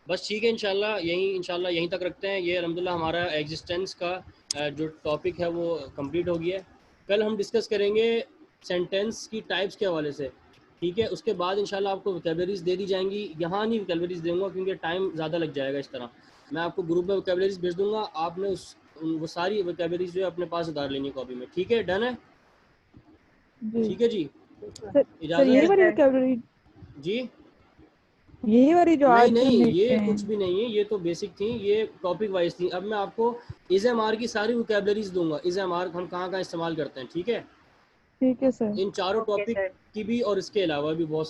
Speaker 1: बस ठीक है, इंशाल्लाह यहीं तक रखते हैं। ये अल्हम्दुलिल्लाह हमारा एग्जिस्टेंस का जो टॉपिक है वो कंप्लीट हो गया है। कल हम डिस्कस करेंगे सेंटेंस की टाइप्स के हवाले से। ठीक है, उसके बाद इंशाल्लाह आपको वोकैबुलरीज दे दी जाएंगी। यहाँ नहीं वोकैबुलरीज दूंगा क्योंकि टाइम ज़्यादा लग जाएगा। इस तरह मैं आपको ग्रुप में वोकैबुलरीज भेज दूंगा, आपने वो सारी वोकैबुलरीज जो है अपने पास उतार लेनी कॉपी में। ठीक है, डन है?
Speaker 4: जी
Speaker 1: ठीक है जी,
Speaker 4: सर यही
Speaker 1: इजाज़त
Speaker 4: वाली
Speaker 1: है
Speaker 4: वोकैबुलरी,
Speaker 1: जी।
Speaker 4: यही वाली जो
Speaker 1: नहीं
Speaker 4: आज
Speaker 1: नहीं,
Speaker 4: हमने
Speaker 1: ये कुछ भी नहीं है, ये तो बेसिक थी, ये टॉपिक वाइज थी। अब मैं आपको इज़ एम आर की सारी वोकैबुलरीज दूंगा, इज़ एम आर हम कहाँ कहाँ इस्तेमाल करते हैं। ठीक है,
Speaker 4: ठीक है सर।
Speaker 1: इन चारों टॉपिक की भी और इसके अलावा भी बहुत